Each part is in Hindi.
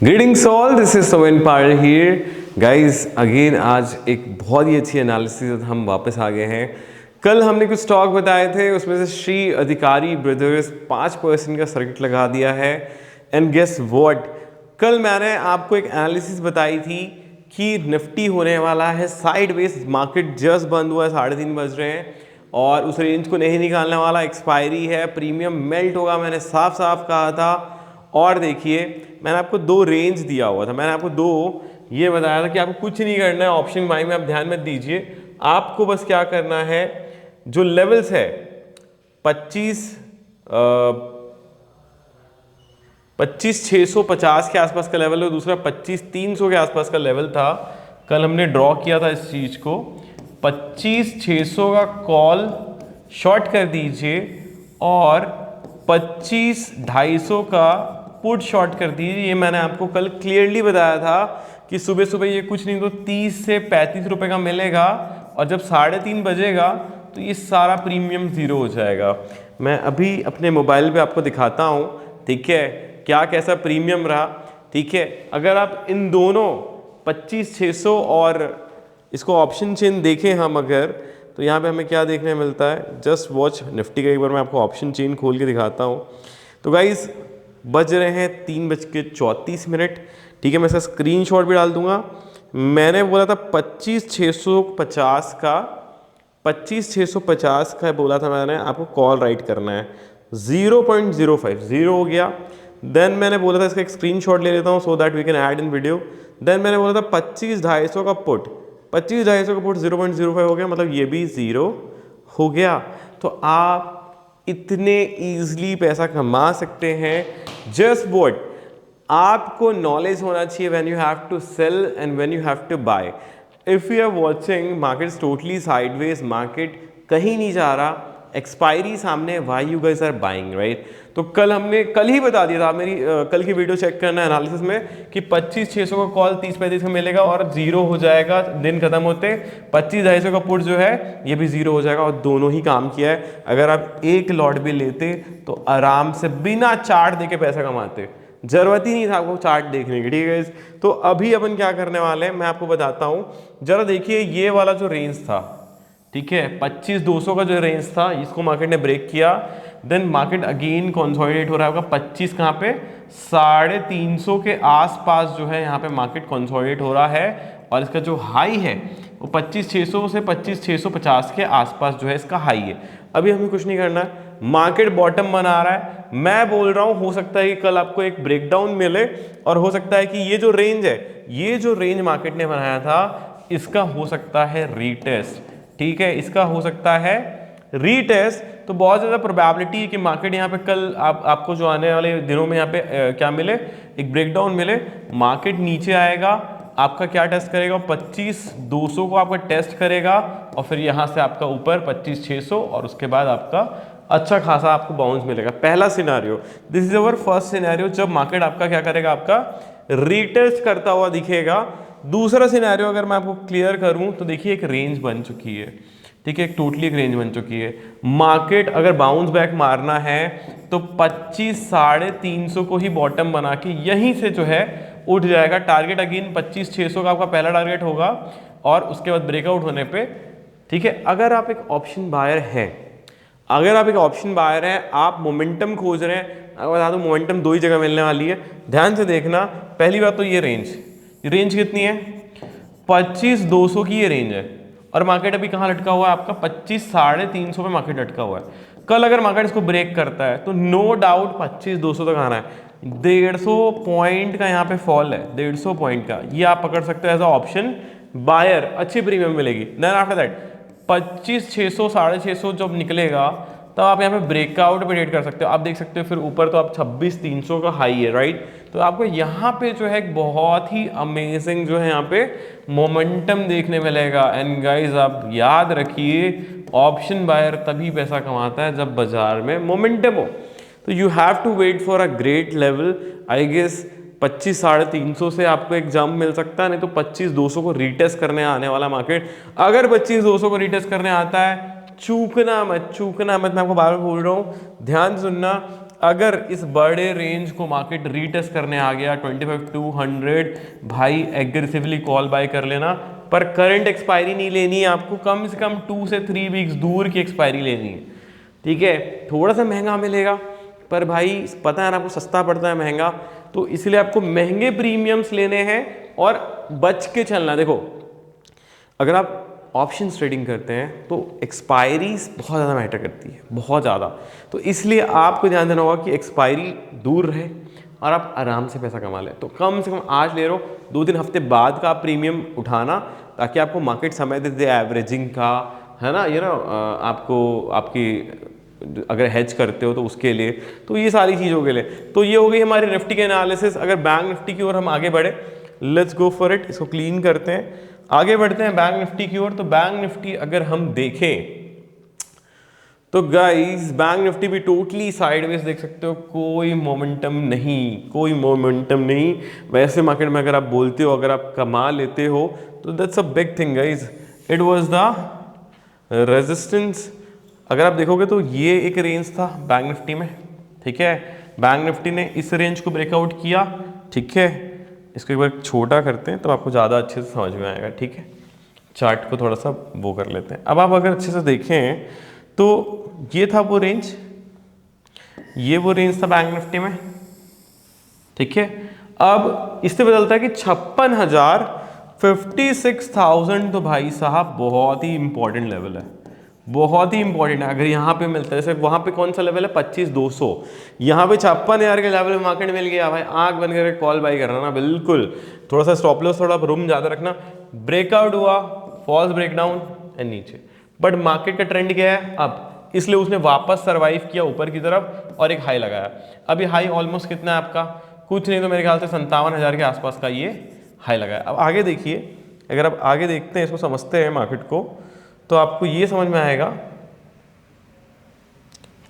Greetings all, this is Savin Par here guys again. आज एक बहुत ही अच्छी एनालिसिस हम वापस आ गए हैं। कल हमने कुछ स्टॉक बताए थे, उसमें से श्री अधिकारी ब्रदर्स 5% का सर्किट लगा दिया है। एंड गेस व्हाट, कल मैंने आपको एक एनालिसिस बताई थी कि निफ्टी होने वाला है साइडवेज। मार्केट जस्ट बंद हुआ है, 3:30 बज रहे हैं और उस रेंज को नहीं निकालने वाला, एक्सपायरी है, प्रीमियम मेल्ट होगा, मैंने साफ साफ कहा था। और देखिए मैंने आपको दो रेंज दिया हुआ था, मैंने आपको दो ये बताया था कि आपको कुछ नहीं करना है ऑप्शन बाइंग में, आप ध्यान मत दीजिए। आपको बस क्या करना है, जो लेवल्स है 25,650 के आसपास का लेवल है, दूसरा 25,300 के आसपास का लेवल था। कल हमने ड्रॉ किया था इस चीज को। 25,600 का कॉल शॉर्ट कर दीजिए और 25,250 का पुट शॉर्ट कर दीजिए। ये मैंने आपको कल क्लियरली बताया था कि सुबह सुबह ये कुछ नहीं तो 30 से 35 रुपए का मिलेगा और जब 3:30 बजेगा तो ये सारा प्रीमियम जीरो हो जाएगा। मैं अभी अपने मोबाइल पे आपको दिखाता हूँ, ठीक है, क्या कैसा प्रीमियम रहा। ठीक है, अगर आप इन दोनों 25,600 और इसको ऑप्शन चेन देखें हम अगर, तो यहाँ पे हमें क्या देखने मिलता है, जस्ट वॉच निफ्टी का। एक बार मैं आपको ऑप्शन चेन खोल के दिखाता हूँ। तो गाइज बज रहे हैं 3:34। ठीक है, मैं इसका स्क्रीनशॉट भी डाल दूंगा। मैंने बोला था 25,650 का, 25,650 का बोला था मैंने, आपको कॉल राइट करना है। 0.05 जीरो हो गया। देन मैंने बोला था, इसका एक स्क्रीनशॉट ले लेता हूँ so that we can add in video. Then मैंने बोला था 25,250 का पुट, 25,250 का पुट 0.05 हो गया, मतलब ये भी जीरो हो गया। तो आप इतने इजीली पैसा कमा सकते हैं। जस्ट व्हाट, आपको नॉलेज होना चाहिए when you have to sell and when you have to buy. If you are watching market totally sideways, market कहीं नहीं जा रहा, एक्सपायरी सामने, why you guys are buying, right. तो कल हमने कल ही बता दिया था, मेरी कल की वीडियो चेक करना एनालिसिस में, कि 25,600 का कॉल 30-35 का मिलेगा और जीरो हो जाएगा दिन खत्म होते। 25,250 का पुट जो है ये भी जीरो हो जाएगा और दोनों ही काम किया है। अगर आप एक लॉट भी लेते तो आराम से बिना चार्ट देके पैसा कमाते, जरूरत ही नहीं था आपको चार्ट देखने की। ठीक है, तो अभी अपन क्या करने वाले हैं मैं आपको बताता हूं। जरा देखिए, ये वाला जो रेंज था, ठीक है, 25,200 का जो रेंज था, इसको मार्केट ने ब्रेक किया। देन मार्केट अगेन कंसोलिडेट हो रहा होगा 25 कहाँ पे, 350 के आसपास जो है यहाँ पे मार्केट कंसोलिडेट हो रहा है। और इसका जो हाई है वो 25,600 से 25,650 के आसपास जो है इसका हाई है। अभी हमें कुछ नहीं करना है, मार्केट बॉटम बना रहा है। मैं बोल रहा हूँ हो सकता है कि कल आपको एक ब्रेकडाउन मिले और हो सकता है कि ये जो रेंज है, ये जो रेंज मार्केट ने बनाया था, इसका हो सकता है रीटेस्ट। ठीक है, इसका हो सकता है रीटेस्ट। तो बहुत ज़्यादा प्रोबेबिलिटी है कि मार्केट यहाँ पे कल आपको जो आने वाले दिनों में यहाँ पे क्या मिले, एक ब्रेकडाउन मिले, मार्केट नीचे आएगा, आपका क्या टेस्ट करेगा, 25,200 को आपका टेस्ट करेगा और फिर यहाँ से आपका ऊपर 25,600 और उसके बाद आपका अच्छा खासा आपको बाउंस मिलेगा। पहला scenario, this is our first scenario, जब मार्केट आपका क्या करेगा, आपका रीटेस्ट करता हुआ दिखेगा। दूसरा सिनेरियो अगर मैं आपको क्लियर करूं तो देखिए, एक रेंज बन चुकी है। ठीक है, एक टोटली एक रेंज बन चुकी है। मार्केट अगर बाउंस बैक मारना है तो 25,350 को ही बॉटम बना के यहीं से जो है उठ जाएगा। टारगेट अगेन 25,600 का आपका पहला टारगेट होगा और उसके बाद ब्रेकआउट होने पे, ठीक है, अगर आप एक ऑप्शन बायर हैं, अगर आप एक ऑप्शन बायर हैं, आप मोमेंटम खोज रहे हैं, अगर बता दो मोमेंटम दो ही जगह मिलने वाली है, ध्यान से देखना। पहली बात तो ये रेंज कितनी है, 25,200 की ये रेंज है और मार्केट अभी कहाँ लटका हुआ है आपका, 25,350 पे मार्केट लटका हुआ है। कल अगर मार्केट इसको ब्रेक करता है तो नो डाउट 25,200 तक आना है। 150 पॉइंट का यहाँ पे फॉल है, 150 पॉइंट का, ये आप पकड़ सकते हो एज अ ऑप्शन बायर, अच्छी प्रीमियम मिलेगी। देन आफ्टर दैट 25,600 650 जब निकलेगा तब आप यहाँ पे ब्रेकआउट पे ट्रेड कर सकते हो। आप देख सकते हो फिर ऊपर तो आप 26,300 का हाई है, राइट। तो आपको यहाँ पे जो है एक बहुत ही अमेजिंग जो है यहाँ पे मोमेंटम देखने मिलेगा। एंड गाइज आप याद रखिए, ऑप्शन बायर तभी पैसा कमाता है जब बाजार में मोमेंटम हो। तो you have to wait for a great level. I guess 25,350 से आपको एक जंप मिल सकता है, नहीं तो 25,200 को रीटेस्ट करने आने वाला मार्केट। अगर 25,200 को रीटेस्ट करने आता है, चूकना मत, मैं आपको बार बार बोल रहा हूँ, ध्यान सुनना। अगर इस बड़े रेंज को मार्केट रीटेस्ट करने आ गया 25,200, भाई एग्रेसिवली कॉल बाय कर लेना, पर करंट एक्सपायरी नहीं लेनी है आपको, कम से कम 2 से 3 वीक्स दूर की एक्सपायरी लेनी है, ठीक है। थोड़ा सा महंगा मिलेगा, पर भाई पता है ना आपको सस्ता पड़ता है महंगा, तो इसलिए आपको महंगे प्रीमियम्स लेने हैं और बच के चलना। देखो अगर आप ऑप्शन ट्रेडिंग करते हैं तो एक्सपायरीज बहुत ज़्यादा मैटर करती है, बहुत ज़्यादा, तो इसलिए आपको ध्यान देना होगा कि एक्सपायरी दूर रहे और आप आराम से पैसा कमा लें। तो कम से कम आज ले लो, 2-3 हफ्ते बाद का आप प्रीमियम उठाना, ताकि आपको मार्केट समय दे एवरेजिंग का, है ना, ये ना आपको आपकी अगर हेज करते हो तो उसके लिए, तो ये सारी चीज़ों के लिए। तो ये हो गई हमारी निफ्टी के एनालिसिस। अगर बैंक निफ्टी की ओर हम आगे बढ़े, लेट्स गो फॉर इट, इसको क्लीन करते हैं, आगे बढ़ते हैं बैंक निफ्टी की ओर। तो बैंक निफ्टी अगर हम देखें तो गाइस बैंक निफ्टी भी टोटली साइडवेज देख सकते हो, कोई मोमेंटम नहीं, कोई मोमेंटम नहीं। वैसे मार्केट में अगर आप बोलते हो, अगर आप कमा लेते हो तो that's a big thing guys. It was the resistance, अगर आप देखोगे तो ये एक रेंज था बैंक निफ्टी में, ठीक है। बैंक निफ्टी ने इस रेंज को ब्रेकआउट किया, ठीक है। इसको एक बार छोटा करते हैं तो आपको ज़्यादा अच्छे से समझ में आएगा, ठीक है। चार्ट को थोड़ा सा वो कर लेते हैं। अब आप अगर अच्छे से देखें तो ये था वो रेंज, ये वो रेंज था बैंक निफ्टी में, ठीक है। अब इससे बदलता है कि 56,000, 56,000 तो भाई साहब बहुत ही इंपॉर्टेंट लेवल है, बहुत ही इंपॉर्टेंट है। अगर यहाँ पे मिलता है, जैसे वहाँ पे कौन सा लेवल है 25,200, यहाँ पे 56,000 के लेवल में मार्केट मिल गया, भाई आंख बंद करके कॉल बाई करना ना, बिल्कुल। थोड़ा सा स्टॉप लॉस, थोड़ा रूम ज़्यादा रखना। ब्रेकआउट हुआ, फॉल्स ब्रेकडाउन एंड नीचे, बट मार्केट का ट्रेंड क्या है अब, इसलिए उसने वापस सर्वाइव किया ऊपर की तरफ और एक हाई लगाया। अभी हाई ऑलमोस्ट कितना है आपका, कुछ नहीं तो मेरे ख्याल से 57,000 के आसपास का ये हाई लगाया। अब आगे देखिए, अगर आप आगे देखते हैं, इसको समझते हैं मार्केट को, तो आपको ये समझ में आएगा,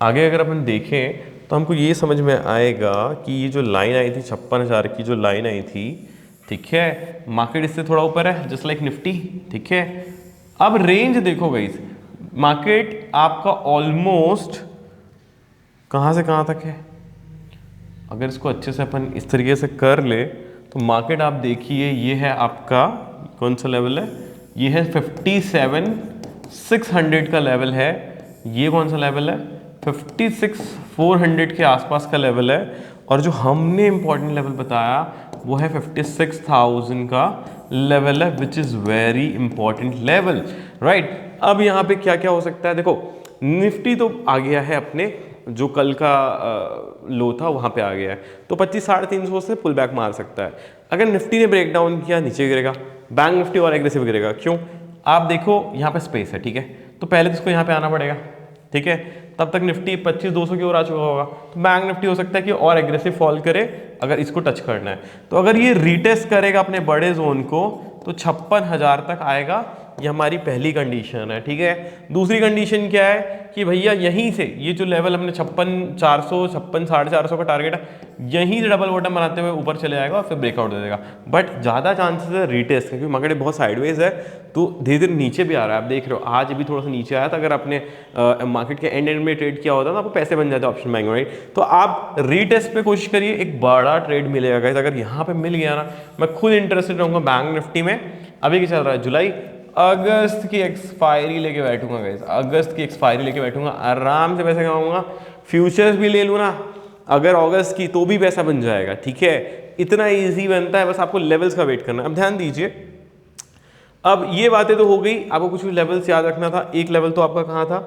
आगे अगर अपन देखें तो हमको ये समझ में आएगा कि ये जो लाइन आई थी 56,000 की, जो लाइन आई थी, ठीक है, मार्केट इससे थोड़ा ऊपर है, जस्ट लाइक निफ्टी, ठीक है। अब रेंज देखो गाइस, मार्केट आपका ऑलमोस्ट कहाँ से कहाँ तक है, अगर इसको अच्छे से अपन इस तरीके से कर ले तो मार्केट आप देखिए, ये है आपका कौन सा लेवल है, ये है 57,600 का लेवल है। ये कौन सा लेवल है, 56,400 के आसपास का लेवल है। और जो हमने इंपॉर्टेंट लेवल बताया वो है 56,000 का लेवल है, which is very important level, right. अब यहाँ पे क्या क्या हो सकता है, देखो निफ्टी तो आ गया है अपने जो कल का लो था वहाँ पे आ गया है, तो 25,350 से पुल बैक मार सकता है। अगर निफ्टी ने ब्रेक डाउन किया, नीचे गिरेगा, बैंक निफ्टी और एग्रेसिव गिरेगा। क्यों, आप देखो यहाँ पे स्पेस है, ठीक है, तो पहले तो इसको यहाँ पे आना पड़ेगा, ठीक है, तब तक निफ्टी 25,200 की ओर आ चुका होगा, तो बैंक निफ्टी हो सकता है कि और एग्रेसिव फॉल करे अगर इसको टच करना है। तो अगर ये रीटेस्ट करेगा अपने बड़े जोन को तो 56,000 तक आएगा, ये हमारी पहली कंडीशन है, ठीक है। दूसरी कंडीशन क्या है कि भैया यहीं से ये जो लेवल हमने 56,400, 56,450 का टारगेट है, यहीं से डबल बॉटम बनाते हुए ऊपर चले जाएगा और फिर ब्रेकआउट दे देगा। बट ज़्यादा चांसेस है रीटेस्ट, क्योंकि मार्केट बहुत साइडवेज है, तो धीरे धीरे नीचे भी आ रहा है। आप देख रहे हो आज भी थोड़ा सा नीचे आया था, अगर आपने मार्केट के एंड में ट्रेड किया होता तो आपको पैसे बन जाते ऑप्शन बैंक में, राइट। तो आप रीटेस्ट पे कोशिश करिए, एक बड़ा ट्रेड मिलेगा गाइस। अगर यहाँ पे मिल गया ना, मैं खुद इंटरेस्टेड रहूँगा बैंक निफ्टी में। अभी क्या चल रहा है, जुलाई, अगस्त की एक्सपायरी लेके बैठूंगा गाइस, अगस्त की एक्सपायरी लेके बैठूंगा, आराम से पैसे कमाऊंगा। फ्यूचर्स भी ले लूँ ना अगर अगस्त की, तो भी पैसा बन जाएगा, ठीक है। इतना इजी बनता है, बस आपको लेवल्स का वेट करना है। अब ध्यान दीजिए, अब ये बातें तो हो गई, आपको कुछ लेवल्स याद रखना था। एक लेवल तो आपका कहाँ था,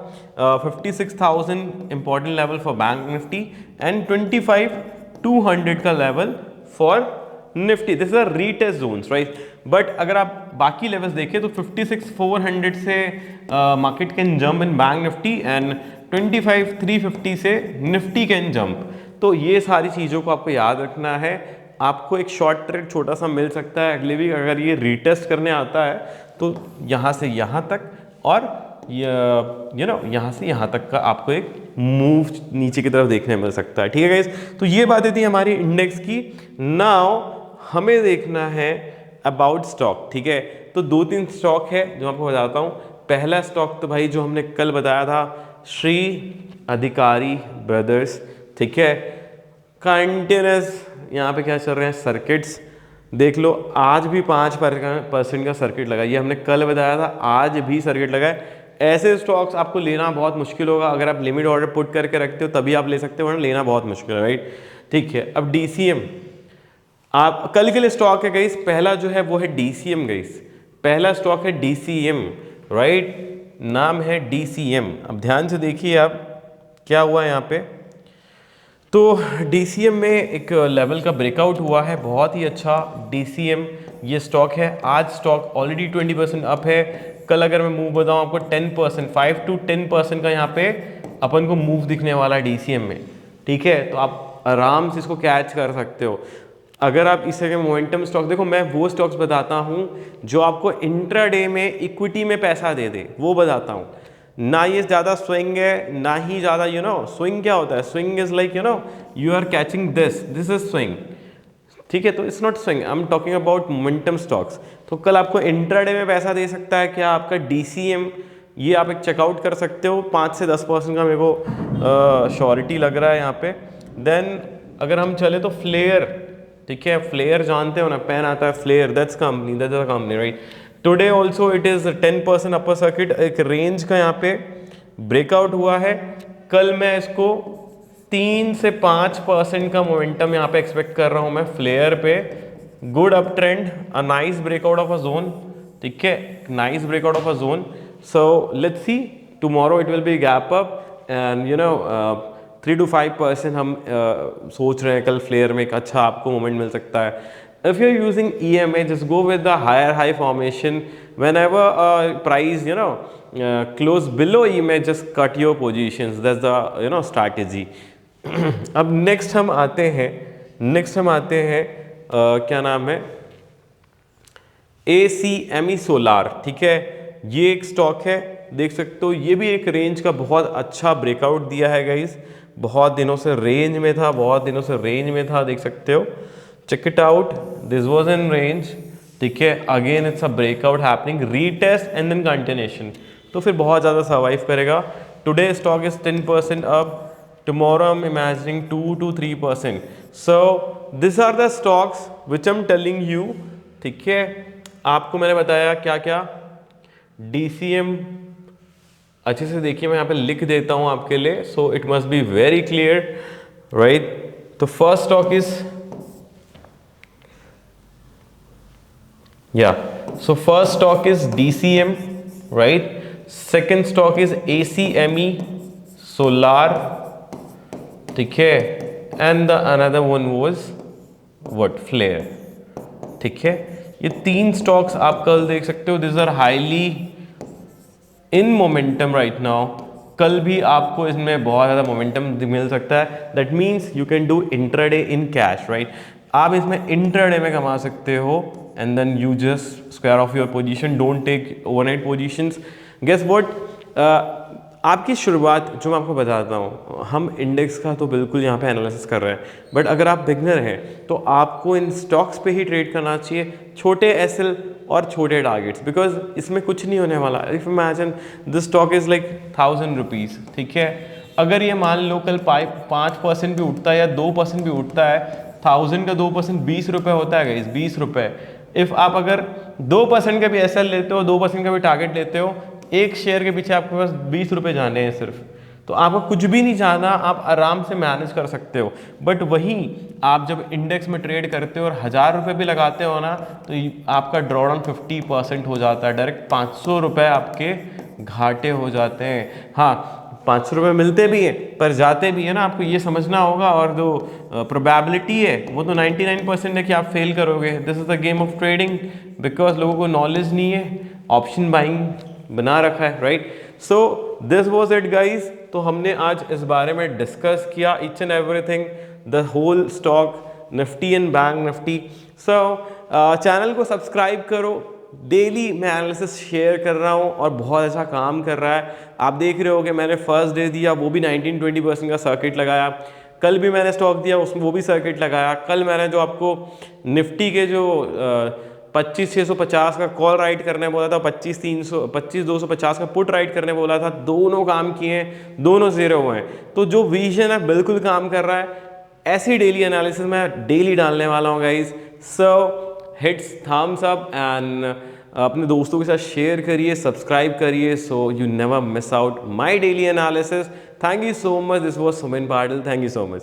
56,000 important level for Bank Nifty and 25,200 का level for Nifty. This are retest zones, right. But अगर आप बाकी लेवल्स देखें तो 56,400 से market can jump in Bank Nifty and 25,350 से निफ्टी कैन जंप। तो ये सारी चीज़ों को आपको याद रखना है। आपको एक शॉर्ट ट्रेड छोटा सा मिल सकता है अगले वीक, अगर ये रीटेस्ट करने आता है तो यहाँ से यहाँ तक और यहाँ से यहाँ तक का आपको एक मूव नीचे की तरफ देखने मिल सकता है, ठीक है गाइस। तो ये बातें थी हमारी इंडेक्स की। नाउ हमें देखना है अबाउट स्टॉक, ठीक है। तो 2-3 स्टॉक है जो आपको बताता हूँ। पहला स्टॉक तो भाई जो हमने कल बताया था, श्री अधिकारी ब्रदर्स, ठीक है। कंटिन्यूस यहाँ पे क्या चल रहे हैं सर्किट्स, देख लो आज भी 5% का सर्किट लगा, ये हमने कल बताया था, आज भी सर्किट लगा है। ऐसे स्टॉक्स आपको लेना बहुत मुश्किल होगा, अगर आप लिमिट ऑर्डर पुट करके रखते हो तभी आप ले सकते हो, वरना लेना बहुत मुश्किल है, राइट। ठीक है, अब DCM आप कल के लिए स्टॉक है गाइस, पहला जो है वो है DCM गाइस, पहला स्टॉक है DCM, राइट, नाम है DCM। अब ध्यान से देखिए आप क्या हुआ यहाँ पे, तो DCM में एक लेवल का ब्रेकआउट हुआ है, बहुत ही अच्छा DCM ये स्टॉक है। आज स्टॉक ऑलरेडी 20% अप है, कल अगर मैं मूव बताऊँ आपको 10%, 5 to 10% का यहाँ पे अपन को मूव दिखने वाला है DCM में, ठीक है। तो आप आराम से इसको कैच कर सकते हो। अगर आप इसे के मोमेंटम स्टॉक देखो, मैं वो स्टॉक्स बताता हूँ जो आपको इंट्राडे में इक्विटी में पैसा दे दे, वो बताता हूँ। ना ये ज़्यादा स्विंग है ना ही ज़्यादा, यू नो स्विंग क्या होता है, swing is like you know you are catching this is swing, ठीक है। तो it's not swing, I am talking about momentum stocks. तो कल आपको इंट्राडे में पैसा दे सकता है क्या आपका DCM, ये आप एक चेकआउट कर सकते हो, 5 से 10% का मेरे को श्योरिटी लग रहा है यहाँ पे। देन अगर हम चले तो फ्लेयर, ठीक है, फ्लेयर जानते हो ना, पेन आता है Flair, that's company, right. Today also it is 10% upper circuit, एक रेंज का यहाँ पे ब्रेकआउट हुआ है। कल मैं इसको 3 से 5% का मोमेंटम यहाँ पे एक्सपेक्ट कर रहा हूँ मैं फ्लेयर पे, good up trend, a nice breakout of a zone, ठीक है, nice breakout of a zone. So let's see tomorrow it will be gap up and you know 3 to 5% हम सोच रहे हैं कल फ्लेयर में एक अच्छा आपको मोमेंट मिल सकता है। If you're using EMA, just go with the higher high formation. Whenever price close below EMA, just cut your positions. That's the strategy. अब next हम आते हैं क्या नाम है, ACME सोलार, ठीक है। ये एक स्टॉक है, देख सकते हो, ये भी एक रेंज का बहुत अच्छा ब्रेकआउट दिया है गाइस, बहुत दिनों से रेंज में था, देख सकते हो, check it out, this was in range, ठीक है। Again it's a breakout happening, retest and then continuation, तो फिर बहुत ज़्यादा सर्वाइव करेगा। Today stock is 10% up, tomorrow I am imagining 2 to 3%। So this are the stocks which I am telling you, ठीक है। आपको मैंने बताया क्या क्या, DCM अच्छे से देखिए, मैं यहाँ पे लिख देता हूँ आपके लिए, so it must be very clear, right. तो first stock is so first stock is DCM, right? Second stock is ACME solar, ठीक है, and the another one was what, flare, ठीक है। ये 3 स्टॉक्स आप कल देख सकते हो, this are highly in momentum right now, कल भी आपको इसमें बहुत ज़्यादा मोमेंटम मिल सकता है। That means you can do intraday in cash, right. आप इसमें इंट्राडे में कमा सकते हो, and then you just square off your position, don't take overnight positions. Guess what, आपकी शुरुआत जो मैं आपको बताता हूँ, हम इंडेक्स का तो बिल्कुल यहाँ पे एनालिसिस कर रहे हैं, बट अगर आप बिगनर हैं तो आपको इन स्टॉक्स पे ही ट्रेड करना चाहिए, छोटे SL और छोटे टारगेट्स, बिकॉज इसमें कुछ नहीं होने वाला। If imagine this stock is like 1000 rupees, ठीक है, अगर ये मान लो कल 5% भी उठता है या 2% भी उठता है, 1000 का 2% 20 रुपये होता है गाइस, 20 रुपये। इफ़ आप अगर 2% का भी SL लेते हो, 2% का भी टारगेट लेते हो, एक शेयर के पीछे आपके पास 20 रुपये जाने हैं सिर्फ, तो आपको कुछ भी नहीं जाना, आप आराम से मैनेज कर सकते हो। बट वहीं आप जब इंडेक्स में ट्रेड करते हो और 1000 रुपये भी लगाते हो ना, तो आपका ड्रॉडाउन 50% हो जाता है, डायरेक्ट 500 रुपये आपके घाटे हो जाते हैं। हाँ, 500 रुपये मिलते भी हैं पर जाते भी है ना, आपको ये समझना होगा। और जो प्रोबेबिलिटी है वो तो 99% है कि आप फेल करोगे। This is the game of trading, because लोगों को नॉलेज नहीं है, ऑप्शन बाइंग बना रखा है, right. So this was it guys. तो हमने आज इस बारे में डिस्कस किया each and everything, the whole stock, Nifty and Bank Nifty. So channel को सब्सक्राइब करो, डेली मैं एनालिसिस शेयर कर रहा हूँ और बहुत अच्छा काम कर रहा है। आप देख रहे हो कि मैंने फर्स्ट डे दिया, वो भी 19-20% का सर्किट लगाया। कल भी मैंने स्टॉक दिया, उसमें वो भी सर्किट लगाया। कल मैंने जो आपको निफ्टी के जो 25,650 का कॉल राइट करने बोला था, 25,250 का पुट राइट करने बोला था, दोनों काम किए हैं, दोनों ज़ीरो हुए हैं। तो जो विजन है बिल्कुल काम कर रहा है। ऐसी डेली एनालिसिस मैं डेली डालने वाला हूँ guys. So hits thumbs up and अपने दोस्तों के साथ शेयर करिए, सब्सक्राइब करिए, so you never miss out my daily analysis. Thank you so much. This was Sumin Patil. Thank you so much.